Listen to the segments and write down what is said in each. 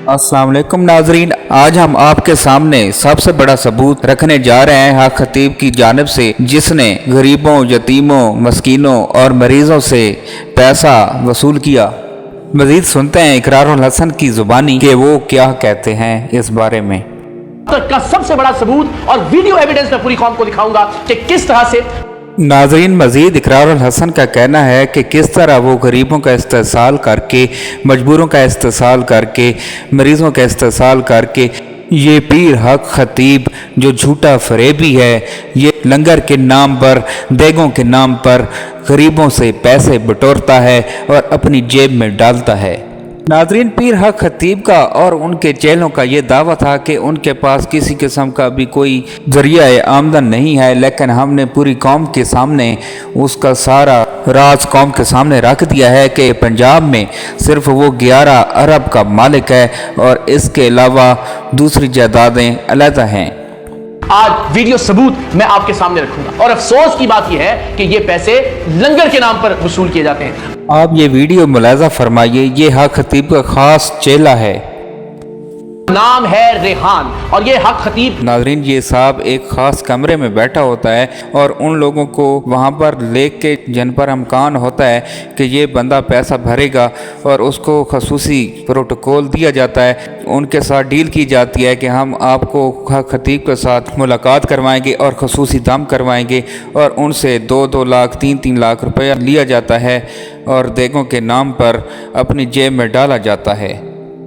अस्सलाम वालेकुम नाजरीन, आज हम आपके सामने सबसे बड़ा सबूत रखने जा रहे हैं हक खतीब की जानिब से, जिसने गरीबों, यतीमों, मस्कीनों और मरीजों से पैसा वसूल किया। मजीद सुनते हैं इकरारुल हसन की जुबानी कि वो क्या कहते हैं इस बारे में। का सबसे बड़ा सबूत और वीडियो एविडेंस मैं पूरी कौम को दिखाऊंगा कि किस तरह से। नाजरीन, मजीद इकरारुल हसन का कहना है कि किस तरह वो गरीबों का इस्तेसाल करके, मजबूरों का इस्तेसाल करके, मरीज़ों का इस्तेसाल करके, ये पीर हक खतीब जो झूठा फरेबी है, ये लंगर के नाम पर, देगों के नाम पर गरीबों से पैसे बटोरता है और अपनी जेब में डालता है। नाजरीन, पीर हक खतीब का और उनके चेलों का ये दावा था कि उनके पास किसी किस्म का भी कोई जरिया आमदन नहीं है, लेकिन हमने पूरी कौम के सामने उसका सारा राज कौम के सामने रख दिया है कि पंजाब में सिर्फ वो 11 अरब का मालिक है और इसके अलावा दूसरी जायदादें अलहदा हैं। आज वीडियो सबूत मैं आपके सामने रखूंगा और अफसोस की बात यह है कि ये पैसे लंगर के नाम पर वसूल किए जाते हैं। आप ये वीडियो मुलाजा फरमाइए, ये हक खतीब का खास चेला है, नाम है रेहान, और ये हक खतीब। नाजरीन, ये साहब एक ख़ास कमरे में बैठा होता है और उन लोगों को वहाँ पर लेके जिन पर इम्कान होता है कि ये बंदा पैसा भरेगा और उसको खसूसी प्रोटोकॉल दिया जाता है, उनके साथ डील की जाती है कि हम आपको हक खतीब के साथ मुलाकात करवाएंगे और खसूसी दाम करवाएंगे, और उनसे 2-2 लाख 3-3 लाख रुपया लिया जाता है और देगों के नाम पर अपनी जेब में डाला जाता है।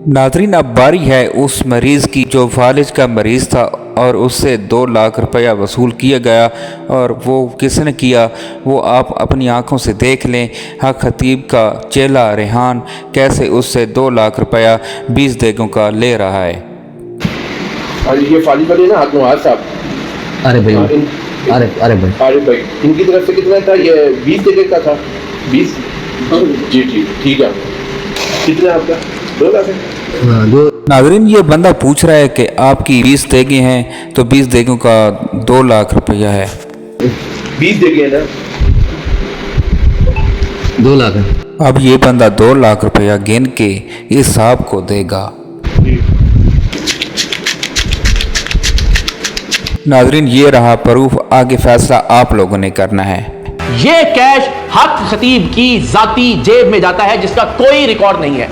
नाजरीन, अब बारी है उस मरीज़ की जो फालिज का मरीज़ था और उससे 2 लाख रुपया वसूल किया गया, और वो किसने किया वो आप अपनी आंखों से देख लें। हक खतीब का चेला रेहान कैसे उससे 2 लाख रुपया 20 देगों का ले रहा है। ये फालिज वाले ना हाथ साहब, अरे भाई, अरे भाई इनकी तरफ से कितना था? ये 20 देगे का था। 20 जी ठीक है। कितना आपका? 2 लाख है। नाजरीन, ये बंदा पूछ रहा है कि आपकी 20 देगे हैं तो 20 देगों का 2 लाख रुपया है। 20 देगे ना, 2 लाख है। अब ये बंदा 2 लाख रुपया गिन के इस साहब को देगा। नाजरीन, ये रहा प्रूफ, आगे फैसला आप लोगों ने करना है। ये कैश हक खतीब की जाती जेब में जाता है जिसका कोई रिकॉर्ड नहीं है।